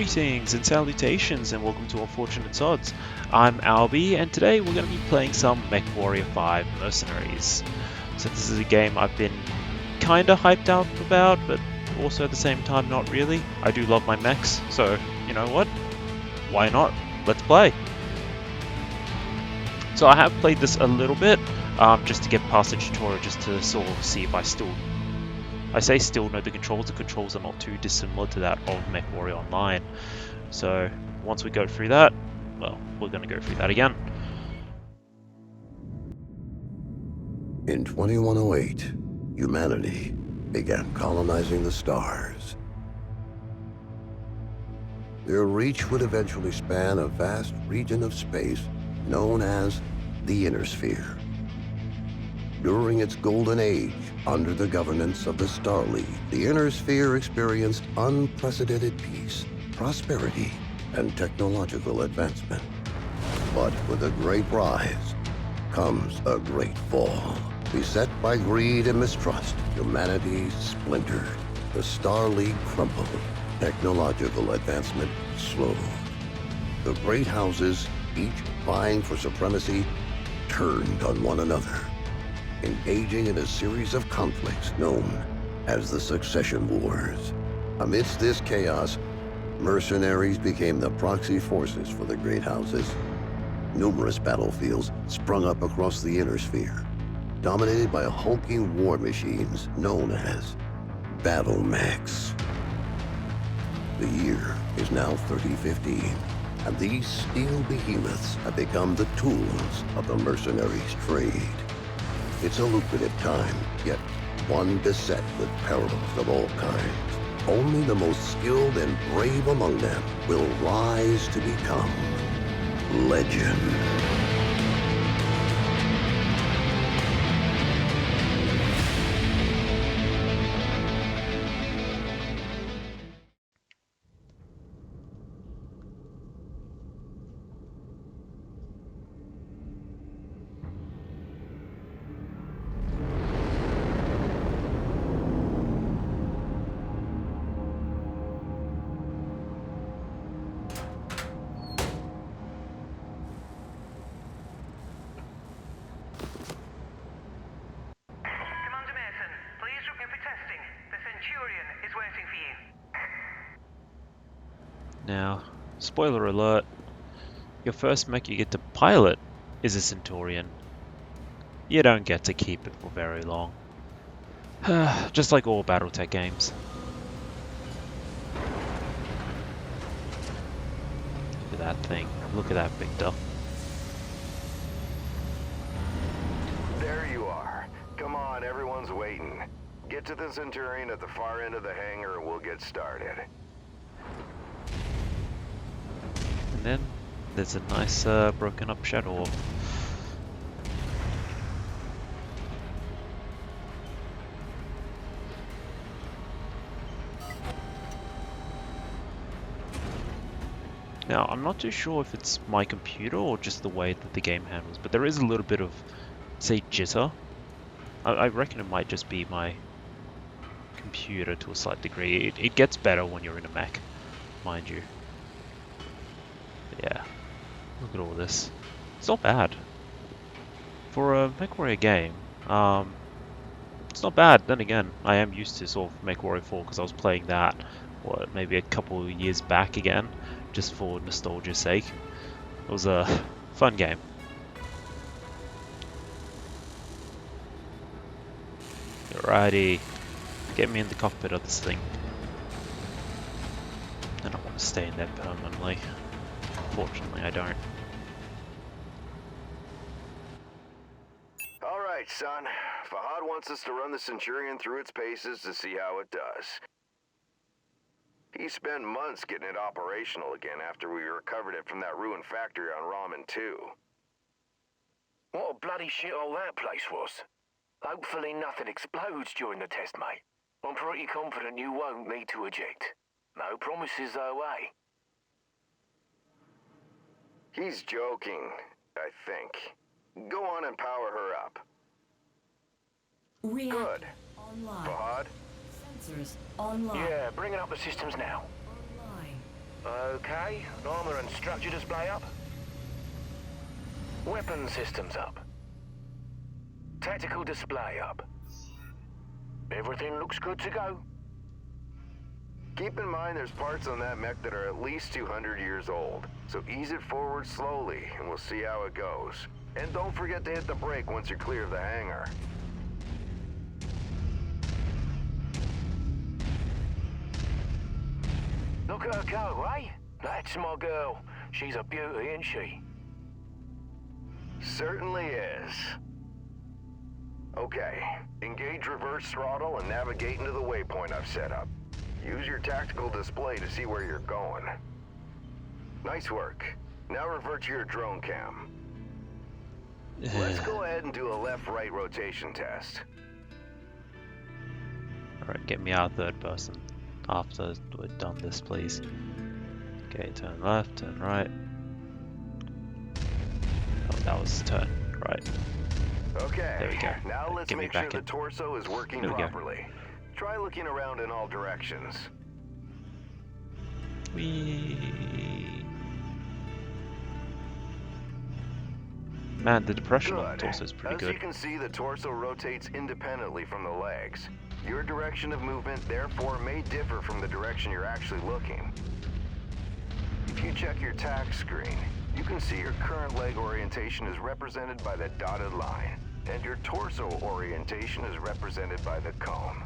Greetings and salutations and welcome to Unfortunate Odds. I'm Albie and today we're going to be playing some MechWarrior 5 Mercenaries. So this is a game I've been kinda hyped up about, but also at the same time not really. I do love my mechs, so you know what? Why not? Let's play! So I have played this a little bit, just to get past the tutorial, just to sort of see if I still know the controls are not too dissimilar to that of MechWarrior Online. So once we go through that, well, we're going to go through that again. In 2108, humanity began colonizing the stars. Their reach would eventually span a vast region of space known as the Inner Sphere. During its golden age, under the governance of the Star League, the Inner Sphere experienced unprecedented peace, prosperity, and technological advancement. But with a great rise comes a great fall. Beset by greed and mistrust, humanity splintered. The Star League crumbled. Technological advancement slowed. The great houses, each vying for supremacy, turned on one another, engaging in a series of conflicts known as the Succession Wars. Amidst this chaos, mercenaries became the proxy forces for the great houses. Numerous battlefields sprung up across the Inner Sphere, dominated by hulking war machines known as battle mechs. The year is now 3015, and these steel behemoths have become the tools of the mercenaries' trade. It's a lucrative time, yet one beset with perils of all kinds. Only the most skilled and brave among them will rise to become legend. Now, spoiler alert, your first mech you get to pilot is a Centurion. You don't get to keep it for very long. Just like all Battletech games. Look at that thing. Look at that Victor. There you are. Come on, everyone's waiting. Get to the Centurion at the far end of the hangar and we'll get started. And then there's a nice broken up Shadow Orb. Now, I'm not too sure if it's my computer or just the way that the game handles, but there is a little bit of, say, jitter. I reckon it might just be my computer to a slight degree. It gets better when you're in a mech, mind you. But yeah, look at all this. It's not bad. For a MechWarrior game, it's not bad. Then again, I am used to sort of MechWarrior 4 because I was playing that, what, maybe a couple of years back again, just for nostalgia's sake. It was a fun game. Alrighty, get me in the cockpit of this thing. I don't want to stay in there permanently. Fortunately, I don't. All right, son. Fahad wants us to run the Centurion through its paces to see how it does. He spent months getting it operational again after we recovered it from that ruined factory on Ramen 2. What a bloody shithole that place was. Hopefully nothing explodes during the test, mate. I'm pretty confident you won't need to eject. No promises though, eh? He's joking, I think. Go on and power her up. Good. Online. Fahad? Sensors online. Yeah, bringing up the systems now. Online. Okay, armor and structure display up. Weapon systems up. Tactical display up. Everything looks good to go. Keep in mind there's parts on that mech that are at least 200 years old, so ease it forward slowly and we'll see how it goes. And don't forget to hit the brake once you're clear of the hangar. Look at her go, eh? That's my girl. She's a beauty, isn't she? Certainly is. Okay, engage reverse throttle and navigate into the waypoint I've set up. Use your tactical display to see where you're going. Nice work. Now revert to your drone cam. Let's go ahead and do a left-right rotation test. Alright, get me out third person after we're done this, please. Okay, turn left, turn right. Oh, that was turn right. Okay, there we go. Now let's Get me make sure back the in. torso is working There we go. properly. Try looking around in all directions. Whee. Man, the depression on the Good. torso is pretty As good. you can see, the torso rotates independently from the legs. Your direction of movement, therefore, may differ from the direction you're actually looking. If you check your tack screen, you can see your current leg orientation is represented by the dotted line, and your torso orientation is represented by the cone.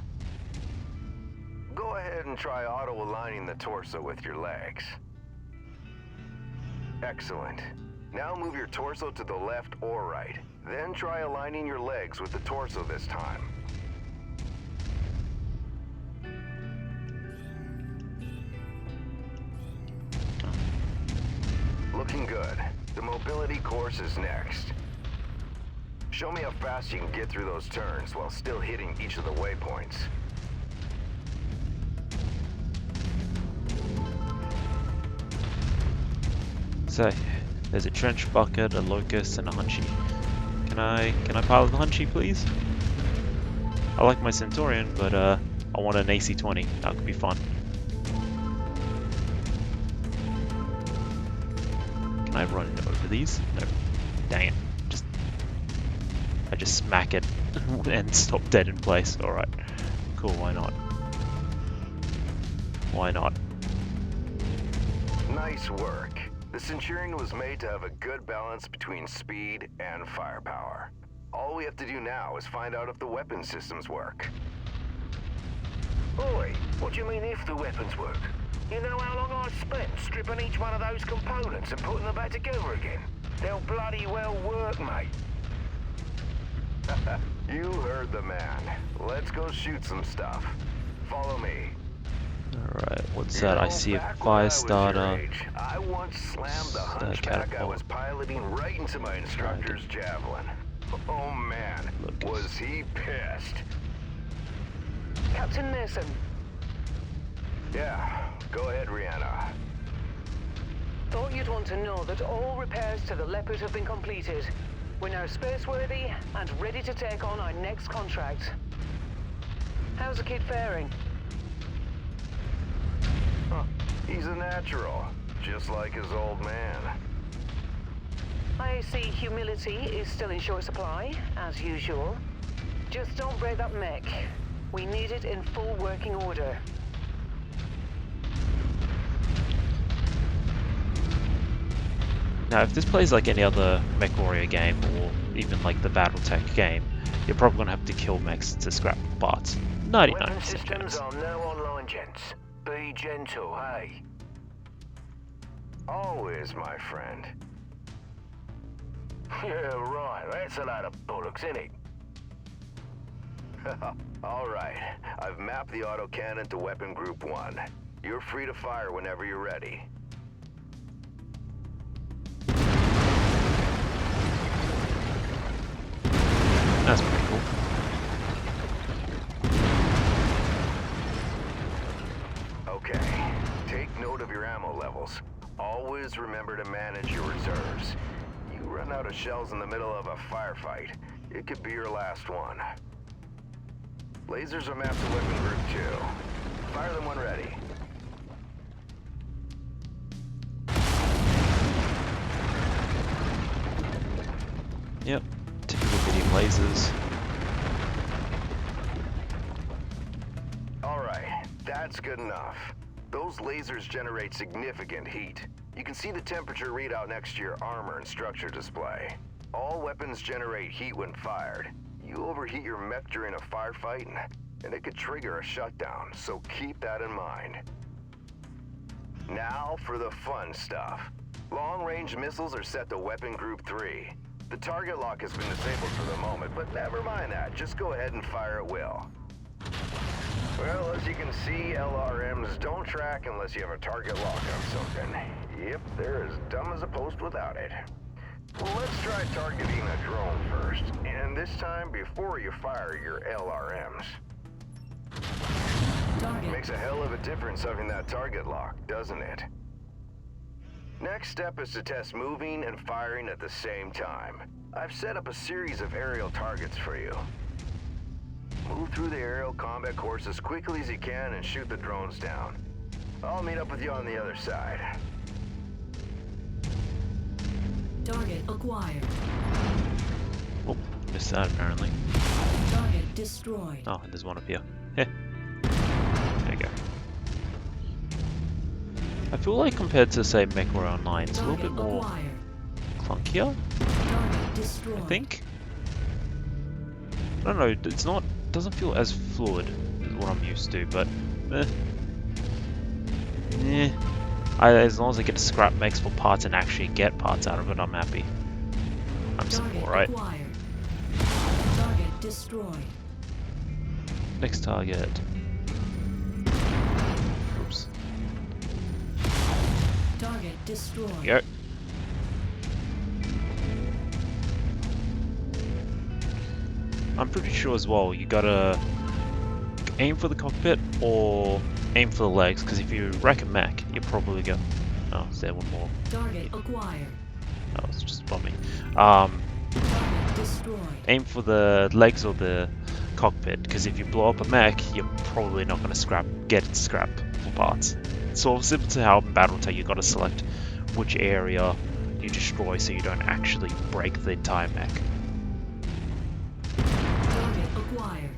Go ahead and try auto-aligning the torso with your legs. Excellent. Now move your torso to the left or right. Then try aligning your legs with the torso this time. Looking good. The mobility course is next. Show me how fast you can get through those turns while still hitting each of the waypoints. So, there's a trench bucket, a locust, and a hunchy. Can I pilot the hunchy, please? I like my Centurion, but I want an AC-20. That could be fun. Can I run over these? No. Dang it. I just smack it and stop dead in place. Alright. Cool, why not? Why not? Nice work. The Centurion was made to have a good balance between speed and firepower. All we have to do now is find out if the weapon systems work. Oi, what do you mean if the weapons work? You know how long I've spent stripping each one of those components and putting them back together again? They'll bloody well work, mate. You heard the man. Let's go shoot some stuff. Follow me. Alright, what's that? I see a fire starter. I once slammed the hunchback I was piloting right into my instructor's javelin. Oh man, was he pissed. Captain Mason. Yeah, go ahead, Rihanna. Thought you'd want to know that all repairs to the Leopard have been completed. We're now space-worthy and ready to take on our next contract. How's the kid faring? He's a natural, just like his old man. I see humility is still in short supply, as usual. Just don't break that mech. We need it in full working order. Now, if this plays like any other MechWarrior game, or even like the BattleTech game, you're probably going to have to kill mechs to scrap parts. 99% Weapon systems chance. are now online, gents. Be gentle, hey? Always, my friend. Yeah, right. That's a load of bollocks, innit? All right, I've mapped the autocannon to Weapon Group 1. You're free to fire whenever you're ready. That's pretty cool. Okay, take note of your ammo levels. Always remember to manage your reserves. You run out of shells in the middle of a firefight, it could be your last one. Lasers are mapped to Weapon Group 2. Fire them when ready. Yep, typical medium lasers. Alright, that's good enough. Those lasers generate significant heat. You can see the temperature readout next to your armor and structure display. All weapons generate heat when fired. You overheat your mech during a firefight, and it could trigger a shutdown, so keep that in mind. Now for the fun stuff. Long-range missiles are set to Weapon Group 3. The target lock has been disabled for the moment, but never mind that. Just go ahead and fire at will. Well, as you can see, LRMs don't track unless you have a target lock on something. Yep, they're as dumb as a post without it. Well, let's try targeting a drone first, and this time before you fire your LRMs. Makes a hell of a difference having that target lock, doesn't it? Next step is to test moving and firing at the same time. I've set up a series of aerial targets for you. Move through the aerial combat course as quickly as you can and shoot the drones down. I'll meet up with you on the other side. Target acquired. Oh, missed that apparently. Target destroyed. Oh, and there's one up here. Heh. There you go. I feel like compared to, say, MechWarrior Online, it's a little bit more clunkier, Target destroyed. I think. I don't know, it's not, doesn't feel as fluid as what I'm used to, but as long as I get to scrap mechs for parts and actually get parts out of it, I'm happy. I'm simple, right? Acquired. Target destroyed. Next target. Oops. Target destroyed. Here you go. I'm pretty sure as well, you gotta aim for the cockpit or aim for the legs, because if you wreck a mech, you're probably gonna... Oh, is there one more? Target acquired. Oh, it's just bombing. Target destroyed. Aim for the legs or the cockpit, because if you blow up a mech, you're probably not gonna get it scrap for parts. It's sort of similar to how in BattleTech you gotta select which area you destroy so you don't actually break the entire mech. Target acquired.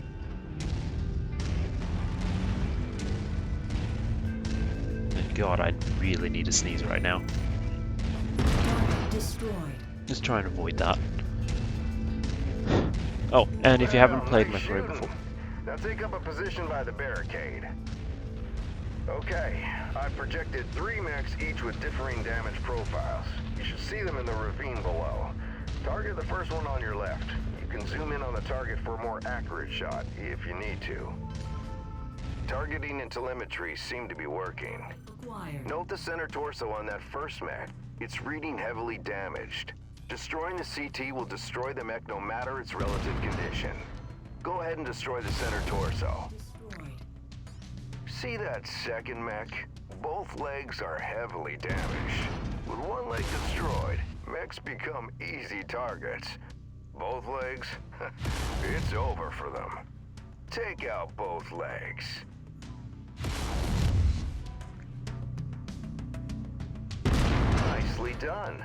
God, I really need to sneeze right now. Target destroyed. Just try and avoid that. Oh, and if you haven't played MechWarrior before... Now take up a position by the barricade. Okay, I've projected 3 mechs, each with differing damage profiles. You should see them in the ravine below. Target the first one on your left. You can zoom in on the target for a more accurate shot, if you need to. Targeting and telemetry seem to be working. Acquired. Note the center torso on that first mech. It's reading heavily damaged. Destroying the CT will destroy the mech no matter its relative condition. Go ahead and destroy the center torso. Destroyed. See that second mech? Both legs are heavily damaged. With one leg destroyed, mechs become easy targets. Both legs? It's over for them. Take out both legs. Nicely done.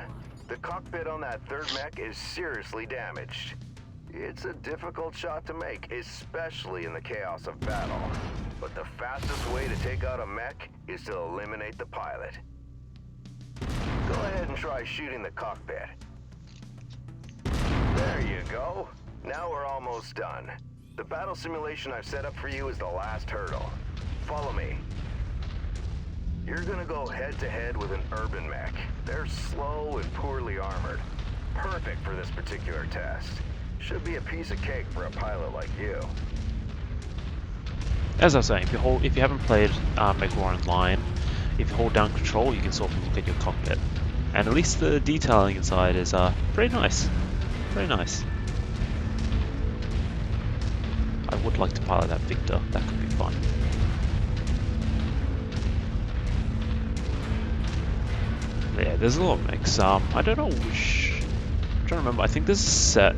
The cockpit on that third mech is seriously damaged. It's a difficult shot to make, especially in the chaos of battle. But the fastest way to take out a mech is to eliminate the pilot. Go ahead and try shooting the cockpit. There you go. Now we're almost done. The battle simulation I've set up for you is the last hurdle. Follow me. You're gonna go head-to-head with an urban mech. They're slow and poorly armored. Perfect for this particular test. Should be a piece of cake for a pilot like you. As I was saying, if you haven't played MechWarrior Online, if you hold down control, you can sort of look at your cockpit. And at least the detailing inside is pretty nice. Very nice. I would like to pilot that Victor. That could be fun. Yeah, there's a lot of mechs. I don't know which... I'm trying to remember. I think this is set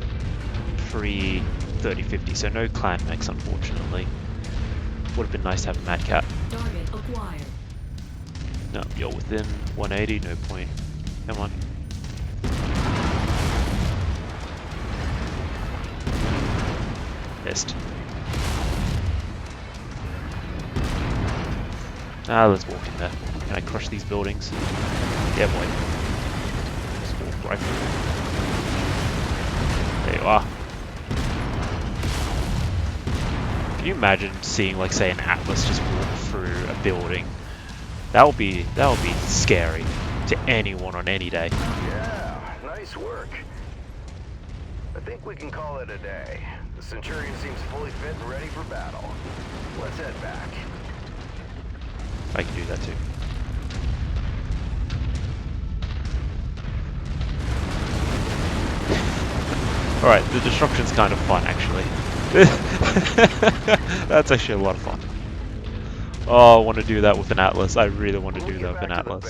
pre-3050, so no clan mechs, unfortunately. Would have been nice to have a Mad Cat. Target acquired. No, you're within 180, no point. Come on. Missed. Ah, let's walk in there. Can I crush these buildings? Yeah, boy. Just walk right through. There you are. Can you imagine seeing, like, say, an Atlas just walk through a building? That would be scary to anyone on any day. Yeah, nice work. I think we can call it a day. The Centurion seems fully fit and ready for battle. Let's head back. I can do that too. Alright, the destruction's kind of fun, actually. That's actually a lot of fun. Oh, I want to do that with an Atlas. I really want to do that with an Atlas.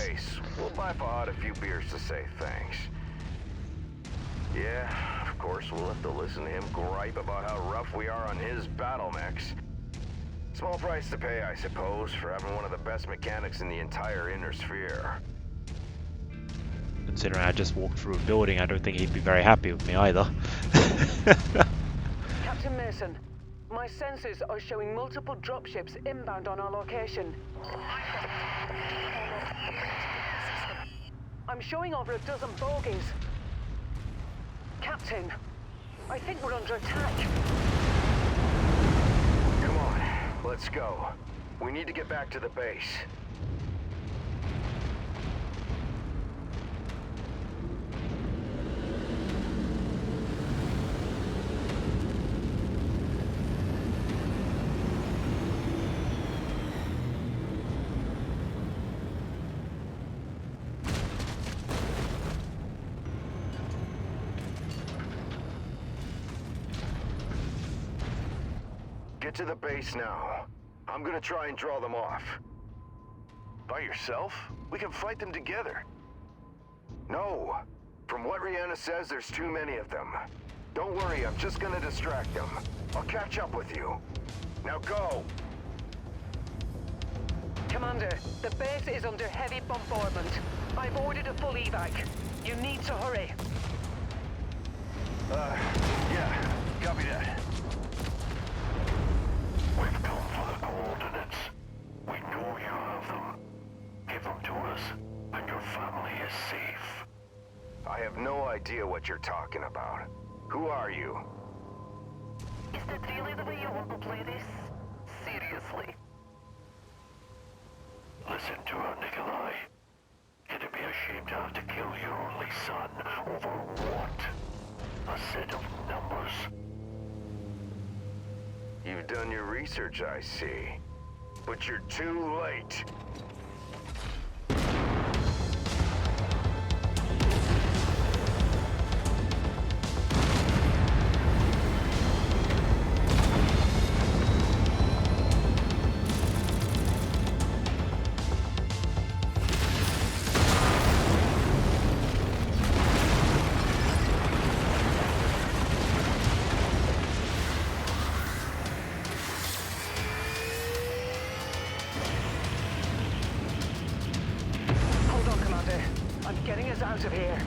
We'll buy Fahad a few beers to say thanks. Yeah, of course, we'll have to listen to him gripe about how rough we are on his battle mechs. Small price to pay, I suppose, for having one of the best mechanics in the entire Inner Sphere. Considering I just walked through a building, I don't think he'd be very happy with me either. Captain Mason, my sensors are showing multiple dropships inbound on our location. I'm showing over a dozen bogies. Captain, I think we're under attack. Come on, let's go. We need to get back to the base. Get to the base now. I'm gonna try and draw them off. By yourself? We can fight them together. No. From what Rihanna says, there's too many of them. Don't worry, I'm just gonna distract them. I'll catch up with you. Now go! Commander, the base is under heavy bombardment. I've ordered a full evac. You need to hurry. Yeah. Copy that. We've come for the coordinates. We know you have them. Give them to us, and your family is safe. I have no idea what you're talking about. Who are you? Is that really the way you want to play this? Seriously? Listen to her, Nikolai. It'd be a shame to have to kill your only son over what? A set of numbers? You've done your research, I see. But you're too late. Hold on, Commander. I'm getting us out of here.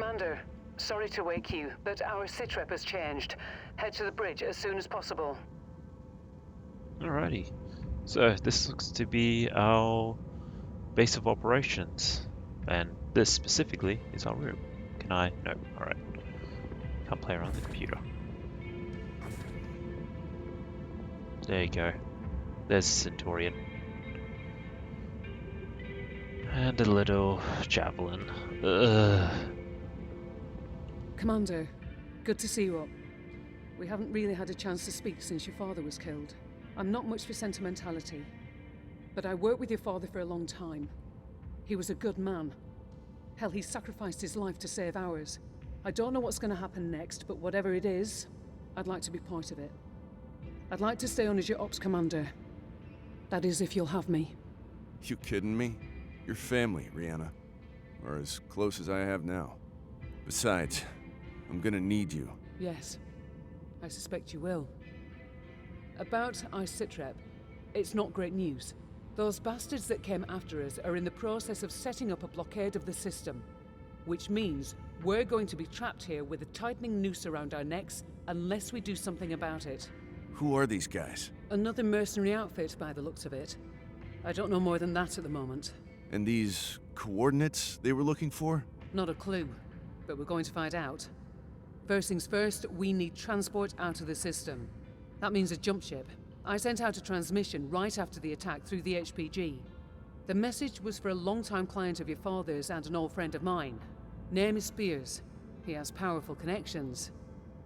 Commander, sorry to wake you, but our sitrep has changed. Head to the bridge as soon as possible. Alrighty. So this looks to be our base of operations, and this specifically is our room. Can I? No. Alright. Can't play around the computer. There you go. There's Centurion. And a little javelin. Ugh. Commander, good to see you up. We haven't really had a chance to speak since your father was killed. I'm not much for sentimentality, but I worked with your father for a long time. He was a good man. Hell, he sacrificed his life to save ours. I don't know what's going to happen next, but whatever it is, I'd like to be part of it. I'd like to stay on as your ops commander. That is, if you'll have me. You kidding me? You're family, Rihanna. Or as close as I have now. Besides, I'm gonna need you. Yes, I suspect you will. About our sitrep, it's not great news. Those bastards that came after us are in the process of setting up a blockade of the system, which means we're going to be trapped here with a tightening noose around our necks unless we do something about it. Who are these guys? Another mercenary outfit by the looks of it. I don't know more than that at the moment. And these coordinates they were looking for? Not a clue, but we're going to find out. First things first, we need transport out of the system. That means a jump ship. I sent out a transmission right after the attack through the HPG. The message was for a long-time client of your father's and an old friend of mine. Name is Spears. He has powerful connections.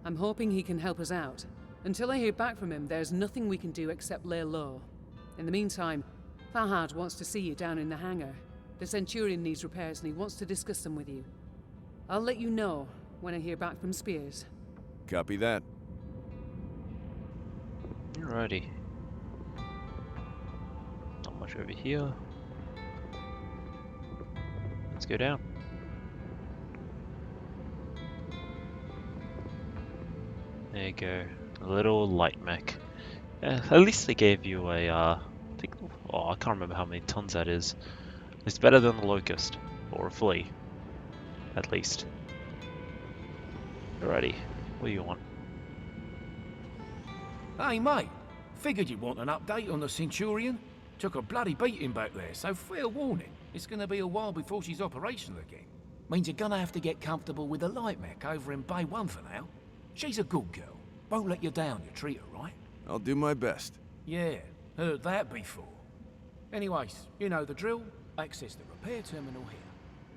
I'm hoping he can help us out. Until I hear back from him, there's nothing we can do except lay low. In the meantime, Fahad wants to see you down in the hangar. The Centurion needs repairs and he wants to discuss them with you. I'll let you know when I hear back from Spears. Copy that. Alrighty. Not much over here. Let's go down. There you go. A little light mech. At least they gave you a, I can't remember how many tons that is. It's better than the Locust, or a Flea, at least. Alrighty, what do you want? Hey mate, figured you'd want an update on the Centurion. Took a bloody beating back there, so fair warning. It's gonna be a while before she's operational again. Means you're gonna have to get comfortable with the light mech over in Bay 1 for now. She's a good girl. Won't let you down, you treat her right. I'll do my best. Yeah, heard that before. Anyways, you know the drill. Access the repair terminal here.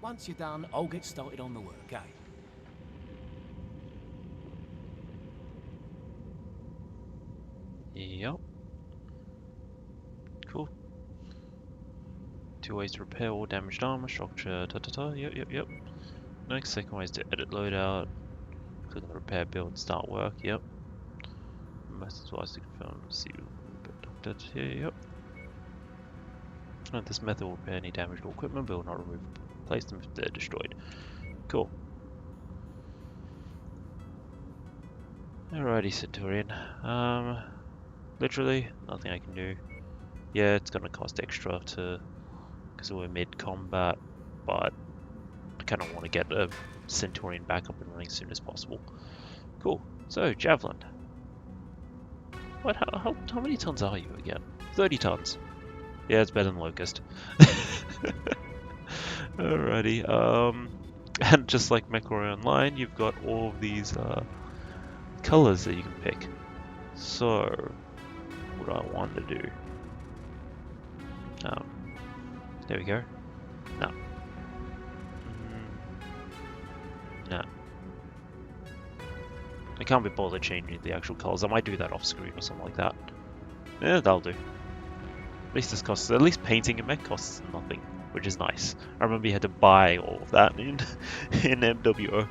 Once you're done, I'll get started on the work, eh? Yep. Cool. 2 ways to repair all damaged armor, structure, yep. Next, second way is to edit loadout. Click on the repair build, start work, yep. Methods wise to confirm, see here, yep. This method will repair any damaged equipment, but will not remove replace them if they're destroyed. Cool. Alrighty, Centurion. Literally nothing I can do. Yeah, it's gonna cost extra because we're mid-combat, but I kind of want to get a Centurion back up and running as soon as possible. Cool. So, Javelin. What? How many tons are you again? 30 tons. Yeah, it's better than Locust. Alrighty. And just like MechWarrior Online, you've got all of these colors that you can pick. So, what I want to do. There we go. No. No. I can't be bothered changing the actual colors. I might do that off screen or something like that. Yeah, that'll do. At least this costs, at least painting a mech costs nothing, which is nice. I remember you had to buy all of that in MWO,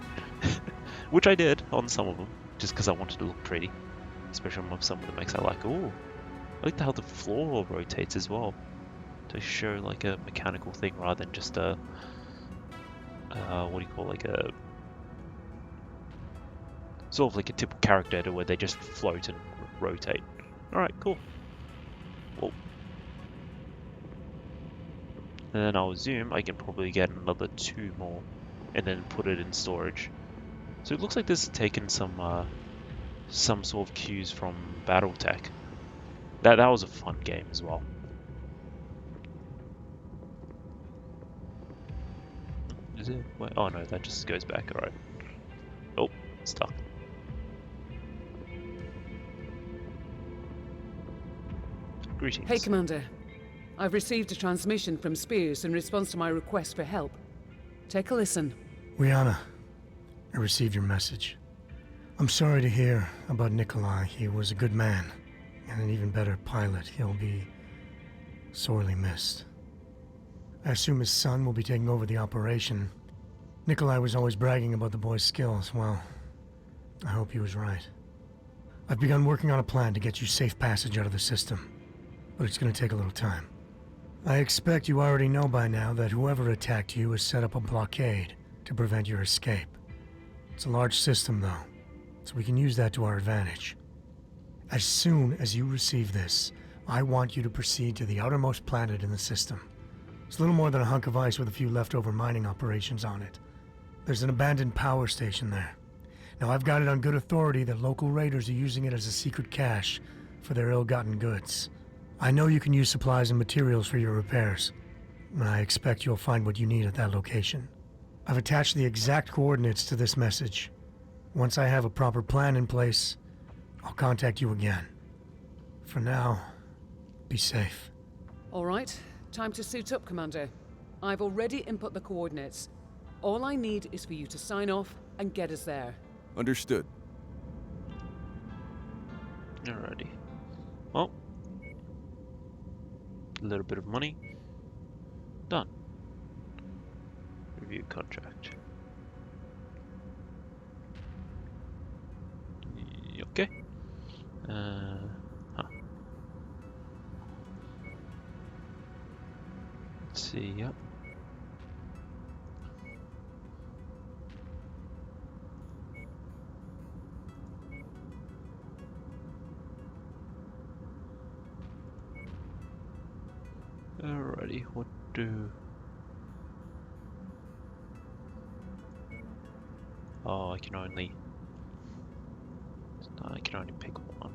which I did on some of them, just because I wanted to look pretty, especially on some of the mechs I like. Ooh, I like how the floor rotates as well, to show like a mechanical thing rather than just a, what do you call, like a, sort of like a typical character editor where they just float and rotate. Alright, cool. Whoa. And then I'll assume I can probably get another 2 more and then put it in storage. So it looks like this has taken some sort of cues from BattleTech. That was a fun game as well. Is it? Wait, oh no, that just goes back. All right. Oh, stuck. Greetings. Hey, Commander. I've received a transmission from Spears in response to my request for help. Take a listen. Rihanna, I received your message. I'm sorry to hear about Nikolai. He was a good man, and an even better pilot. He'll be sorely missed. I assume his son will be taking over the operation. Nikolai was always bragging about the boy's skills. Well, I hope he was right. I've begun working on a plan to get you safe passage out of the system, but it's going to take a little time. I expect you already know by now that whoever attacked you has set up a blockade to prevent your escape. It's a large system, though, so we can use that to our advantage. As soon as you receive this, I want you to proceed to the outermost planet in the system. It's little more than a hunk of ice with a few leftover mining operations on it. There's an abandoned power station there. Now, I've got it on good authority that local raiders are using it as a secret cache for their ill-gotten goods. I know you can use supplies and materials for your repairs, and I expect you'll find what you need at that location. I've attached the exact coordinates to this message. Once I have a proper plan in place, I'll contact you again. For now, be safe. All right, time to suit up, Commander. I've already input the coordinates. All I need is for you to sign off and get us there. Understood. Alrighty. Well, a little bit of money. Done. Review contract. Okay. Let's see, yep. Alrighty, what do... Oh, I can only pick one.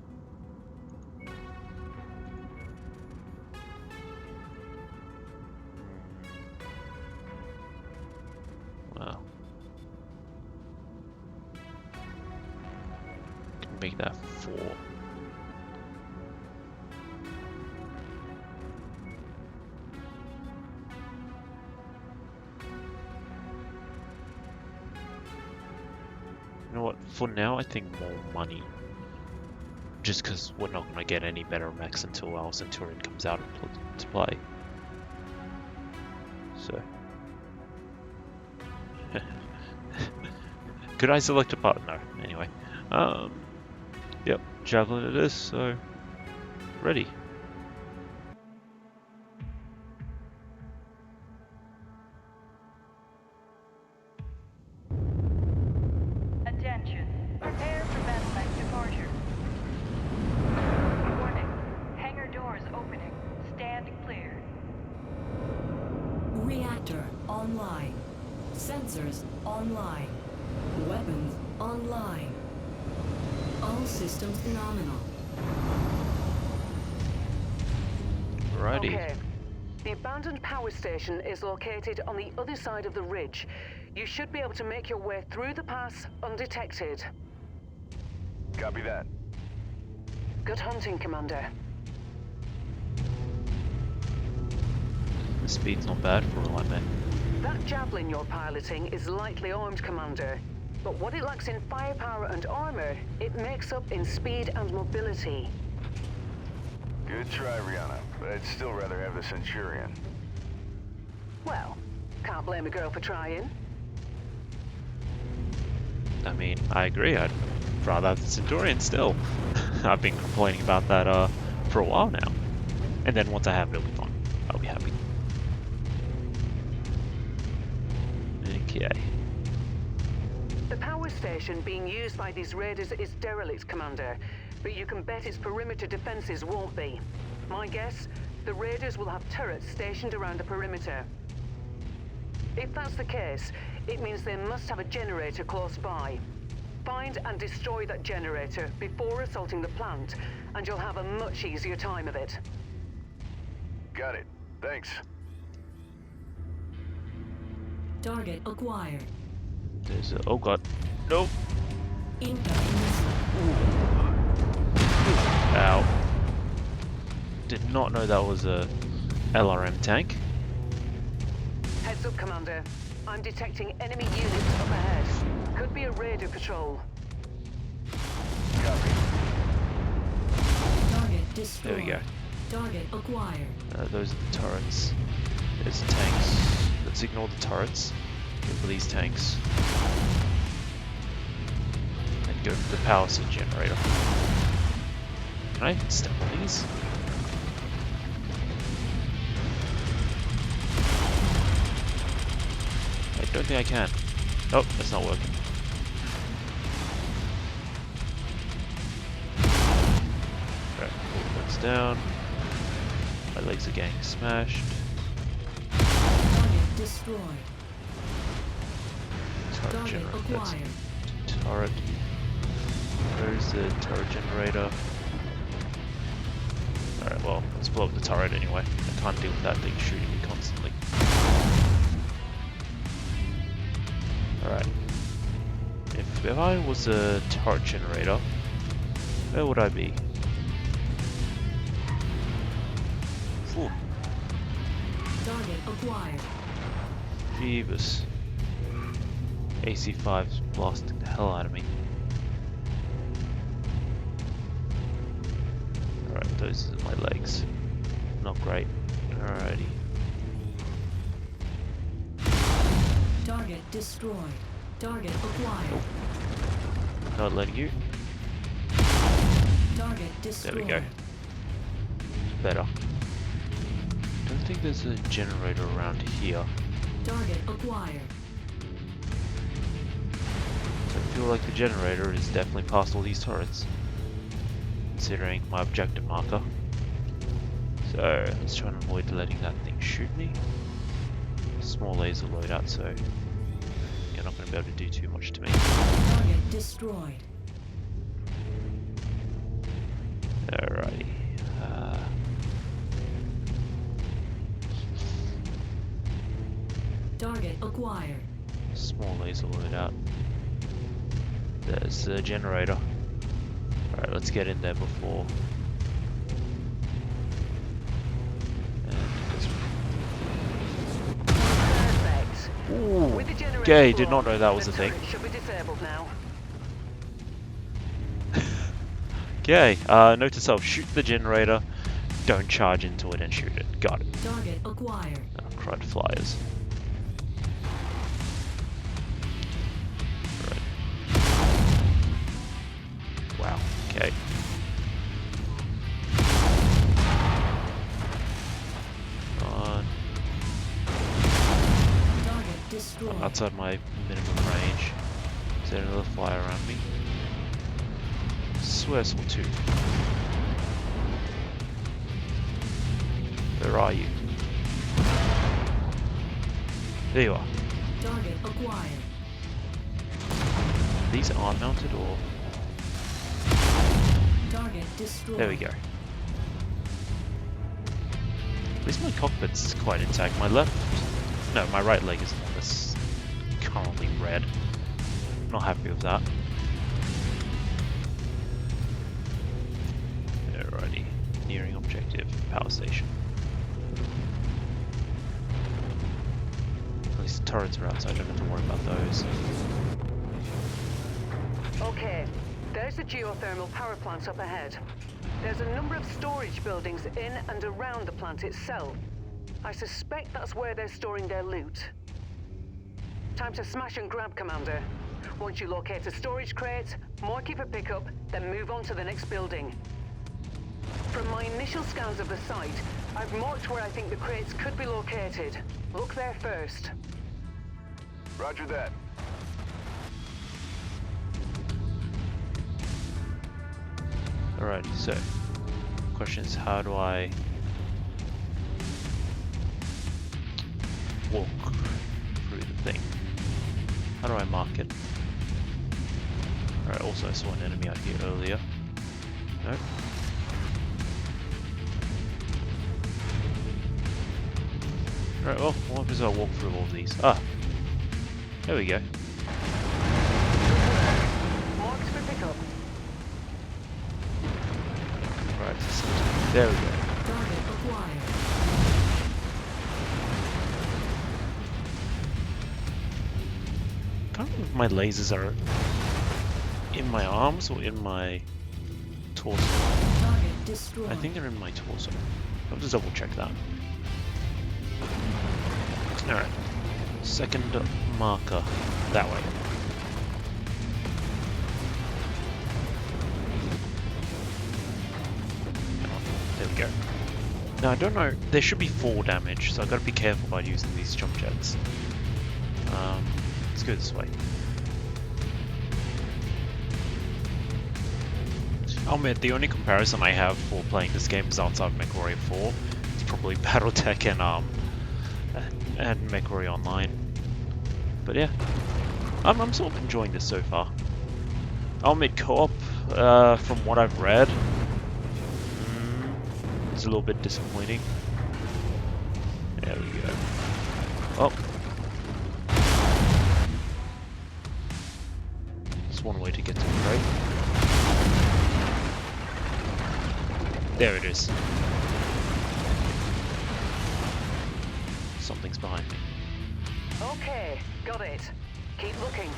Wow. Can make that 4. You know what, for now I think more money. Just because we're not going to get any better mechs until our Centurion comes out to play. So. Could I select a part? No, anyway. Yep, Javelin it is, so ready. Attention. Prepare for battle-like departure. Warning. Hangar doors opening. Stand clear. Reactor online. Sensors online. Weapons online. All systems nominal. Righty. Okay. The abandoned power station is located on the other side of the ridge. You should be able to make your way through the pass undetected. Copy that. Good hunting, Commander. The speed's not bad for a light mech. That Javelin you're piloting is lightly armed, Commander. But what it lacks in firepower and armor, it makes up in speed and mobility. Good try, Rihanna, but I'd still rather have the Centurion. Well, can't blame a girl for trying. I mean, I agree, I'd rather have the Centurion still. I've been complaining about that for a while now. And then once I have it, it'll be fun. I'll be happy. Okay. The power station being used by these raiders is derelict, Commander, but you can bet its perimeter defenses won't be. My guess, the raiders will have turrets stationed around the perimeter. If that's the case, it means they must have a generator close by. Find and destroy that generator before assaulting the plant, and you'll have a much easier time of it. Got it. Thanks. Target acquired. There's a... Oh god. Nope. Incoming missile. Ow. Did not know that was a LRM tank. Heads up, Commander. I'm detecting enemy units up ahead. Could be a raider patrol. Copy. Target destroyed. There we go. Target acquired. Those are the turrets. There's the tanks. Let's ignore the turrets. Go for these tanks. And go for the power seed generator. Can I step on these? I don't think I can. Oh, that's not working. Right, that's down. My legs are getting smashed. Target destroyed. Turret Target generator. That's acquired. turret. There's the turret generator. Alright, well, let's blow up the turret anyway. I can't deal with that thing shooting me constantly. Alright. If I was a turret generator, where would I be? Ooh. Target acquired. Jeebus. AC5's blasting the hell out of me. Alright, those are my legs. Not great. Alrighty. Target destroyed. Target acquired. Not letting you. Target destroyed. There we go. Better. Don't think there's a generator around here. Target acquired. So I feel like the generator is definitely past all these turrets, considering my objective marker. So let's try and avoid letting that thing shoot me. Small laser loadout, so you're not going to be able to do too much to me. Target destroyed. Alrighty. Target acquired. Small laser loadout. There's the generator. Alright, let's get in there before. Perfect. Ooh. With the generator Okay, did not blown, know that was the a thing. turret should be disabled now. Okay, note to self, shoot the generator, don't charge into it and shoot it. Got it. Target acquired. Oh, crud flyers. Right. Wow, okay. On. Target destroyed. I'm outside my minimum range. Is there another flyer around me? Swear saw two. Where are you? There you are. Target acquired. These are mounted or? Target destroyed. There we go. At least my cockpit's quite intact. My left... No, my right leg is the one that's currently red. Not happy with that. Alrighty. Nearing objective. Power station. At least the turrets are outside, I don't have to worry about those. Okay, there's the geothermal power plant up ahead. There's a number of storage buildings in and around the plant itself. I suspect that's where they're storing their loot. Time to smash and grab, Commander. Once you locate a storage crate, mark it for pickup, then move on to the next building. From my initial scans of the site, I've marked where I think the crates could be located. Look there first. Roger that. Alrighty, so question is, how do I walk through the thing? How do I mark it? Alright, also I saw an enemy out here earlier. Nope. Alright, well, what happens if I walk through all of these? Ah! There we go. Marks for pickup. Right, there we go. Target acquired. I can't remember if my lasers are in my arms or in my torso. Target destroyed. I think they're in my torso. I'll just double check that. Alright. Second marker. That way. There we go. Now I don't know, there should be 4 damage, so I've got to be careful about using these jump jets. Let's go this way. I'll admit, the only comparison I have for playing this game is outside of MechWarrior 4. It's probably Battletech and MechWarrior Online. But yeah, I'm sort of enjoying this so far. I'll admit, co-op, from what I've read, it's a little bit disappointing. There we go. Oh. That's one way to get to it, right? There it is. Something's behind me. Okay, got it. Keep looking.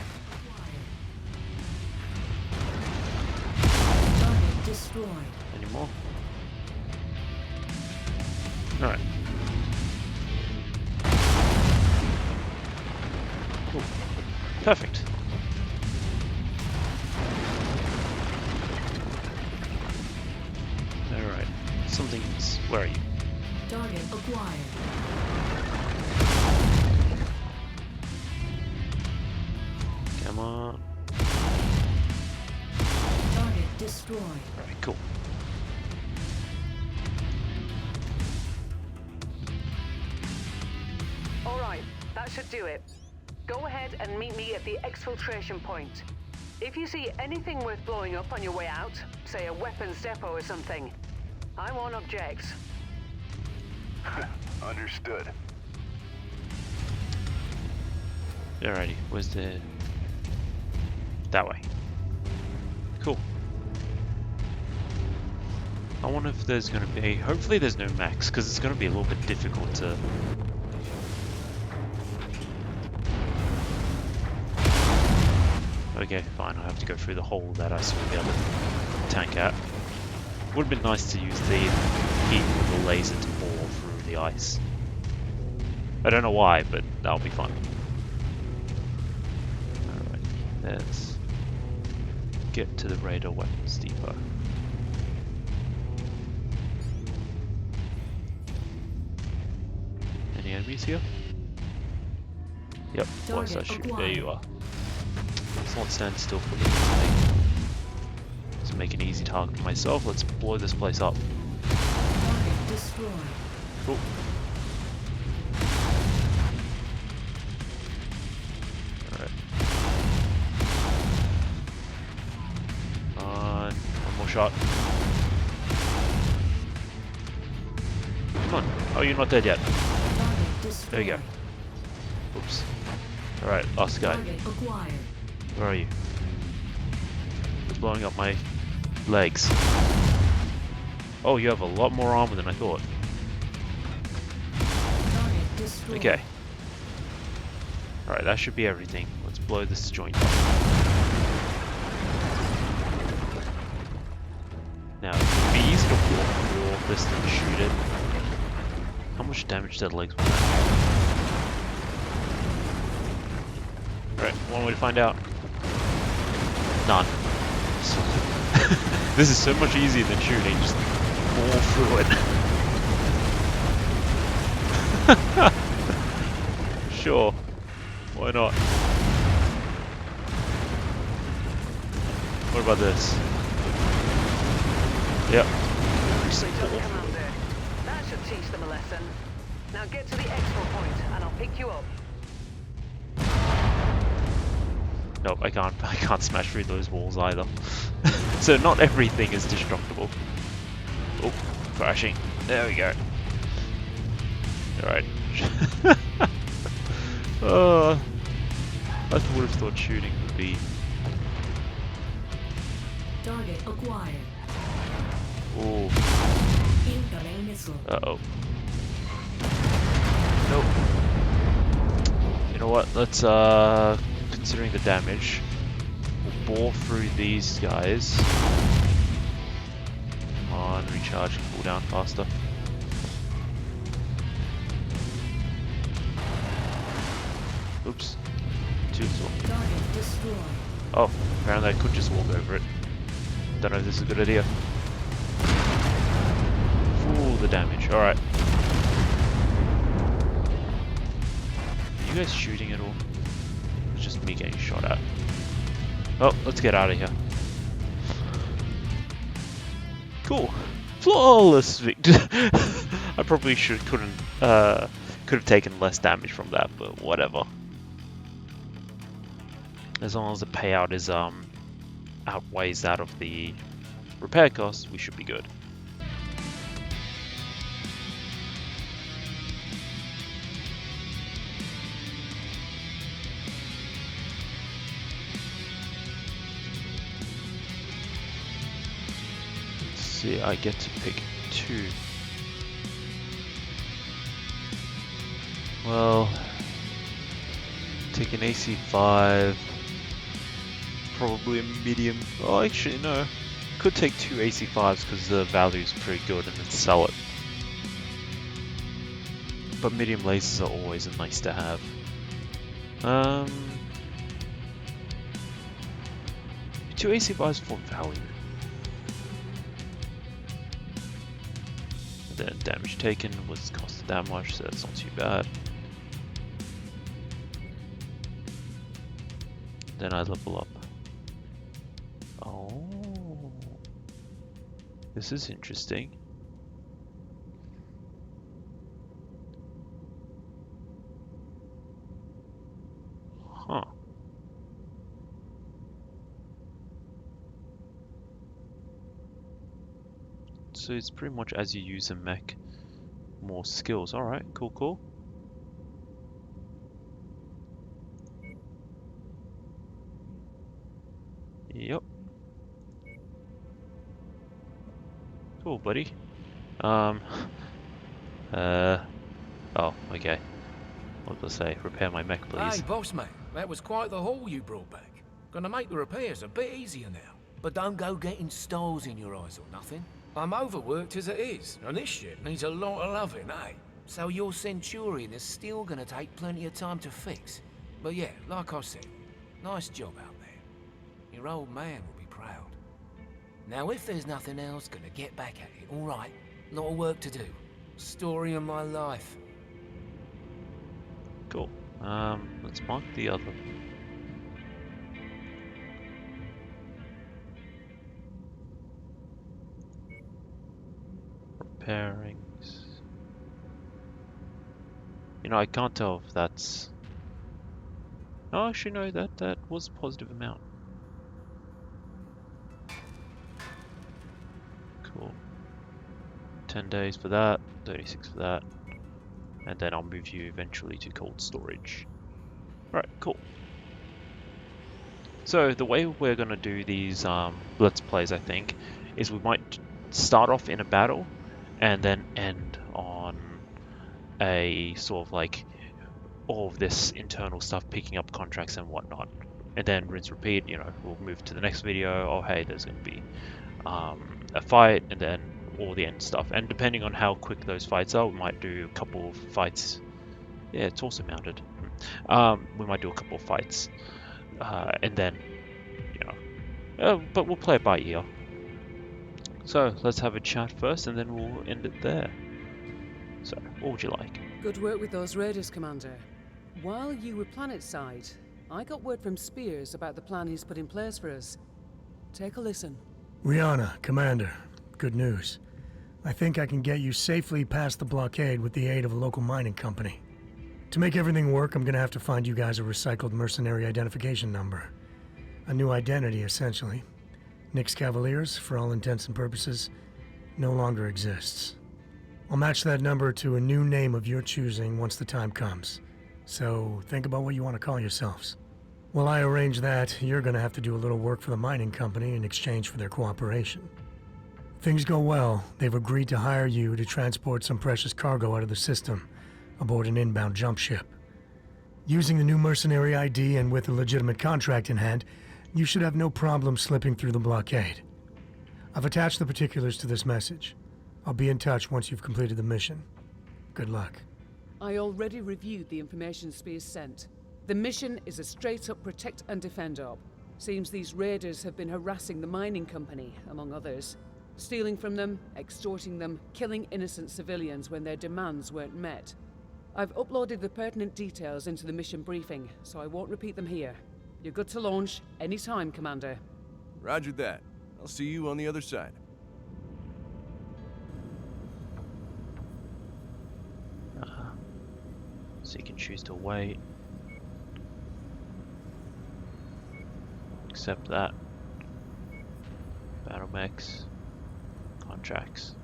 Target destroyed. Any more? Alright. Cool. Perfect. Alright. Something's... Where are you? Target acquired. Come on. Target destroyed. Alright, cool. Alright, that should do it. Go ahead and meet me at the exfiltration point. If you see anything worth blowing up on your way out, say a weapons depot or something, I won't object. Understood. Alrighty, where's the... That way. Cool. I wonder if there's going to be... Hopefully there's no mechs, because it's going to be a little bit difficult to... Okay, fine, I have to go through the hole that I saw the other tank at. Would have been nice to use the heat with the laser to bore through the ice. I don't know why, but that'll be fun. Alright, let's get to the radar weapons depot. Any enemies here? Yep, once I shoot, there you are. Let's not stand still for the thing. Let's make an easy target for myself. Let's blow this place up. Target destroyed. Cool. Alright. One more shot. Come on. Oh, you're not dead yet. Target destroyed. There you go. Oops. Alright, last guy. Target acquired. Where are you? It's blowing up my legs. Oh, you have a lot more armor than I thought. Target destroyed. Okay. Alright, that should be everything. Let's blow this joint up. Now, it would be easy to walk through all of this and shoot it. How much damage to the legs will that do? Alright, one way to find out. None. This is so much easier than shooting, just bore through it. Sure, why not? What about this? Yep. So don't come out there. That should teach them a lesson. Now get to the exfil point and I'll pick you up. Nope, I can't. I can't smash through those walls either. So not everything is destructible. Oh, crashing. There we go. All right. I would have thought shooting would be. Target acquired. Oh. Incoming missile. Uh-oh. Nope. You know what? Let's, considering the damage, we'll bore through these guys. Come on, recharge, cool down faster. Oops. Too slow. Target destroyed. Oh, apparently I could just walk over it. Don't know if this is a good idea. Ooh, the damage. Alright. Are you guys shooting at all? It's just me getting shot at. Oh, let's get out of here. Cool. Flawless victory. I probably could have taken less damage from that, but whatever. As long as the payout is outweighs that of the repair costs, we should be good. Let's see, I get to pick 2. Well, take an AC5. Probably a medium. Oh, actually, no. Could take 2 AC5s because the value is pretty good and then sell it. But medium lasers are always nice to have. 2 AC5s for value. And then damage taken was costed that much, so that's not too bad. Then I level up. Oh, this is interesting. Huh. So it's pretty much as you use a mech, more skills. Alright, cool, cool. Yep. Cool, buddy. Oh, okay. What was I say? Repair my mech, please. Hey, boss man, that was quite the haul you brought back. Gonna make the repairs a bit easier now. But don't go getting stars in your eyes or nothing. I'm overworked as it is, and this shit needs a lot of loving, eh? So your Centurion is still gonna take plenty of time to fix. But yeah, like I said, nice job out there. Your old man will be proud. Now, if there's nothing else, gonna get back at it, all right? Lot of work to do. Story of my life. Cool. Let's mark the other. Repairings. You know, I can't tell if that's. Oh, actually, no. That was a positive amount. Cool. 10 days for that, 36 for that, and then I'll move you eventually to cold storage. Alright, cool. So the way we're gonna do these Let's Plays, I think, is we might start off in a battle and then end on a sort of like all of this internal stuff, picking up contracts and whatnot, and then rinse repeat. You know, we'll move to the next video. Oh hey, there's gonna be a fight, and then all the end stuff. And depending on how quick those fights are, we might do a couple of fights. Yeah, it's also mounted. We might do a couple of fights, and then, you know, but we'll play it by ear. So let's have a chat first, and then we'll end it there. So, what would you like? Good work with those raiders, Commander. While you were planetside, I got word from Spears about the plan he's put in place for us. Take a listen. Rihanna, Commander, good news. I think I can get you safely past the blockade with the aid of a local mining company. To make everything work, I'm gonna have to find you guys a recycled mercenary identification number. A new identity, essentially. Nick's Cavaliers, for all intents and purposes, no longer exists. I'll match that number to a new name of your choosing once the time comes. So think about what you want to call yourselves. While I arrange that, you're going to have to do a little work for the mining company in exchange for their cooperation. If things go well, they've agreed to hire you to transport some precious cargo out of the system aboard an inbound jump ship. Using the new mercenary ID and with a legitimate contract in hand, you should have no problem slipping through the blockade. I've attached the particulars to this message. I'll be in touch once you've completed the mission. Good luck. I already reviewed the information Spears sent. The mission is a straight-up protect and defend op. Seems these raiders have been harassing the mining company, among others. Stealing from them, extorting them, killing innocent civilians when their demands weren't met. I've uploaded the pertinent details into the mission briefing, so I won't repeat them here. You're good to launch anytime, Commander. Roger that. I'll see you on the other side. So you can choose to wait. Accept that. Battle mechs. Contracts.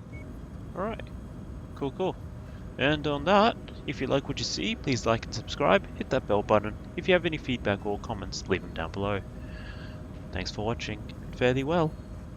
Alright. Cool. And on that, if you like what you see, please like and subscribe, hit that bell button. If you have any feedback or comments, leave them down below. Thanks for watching, and fare thee well.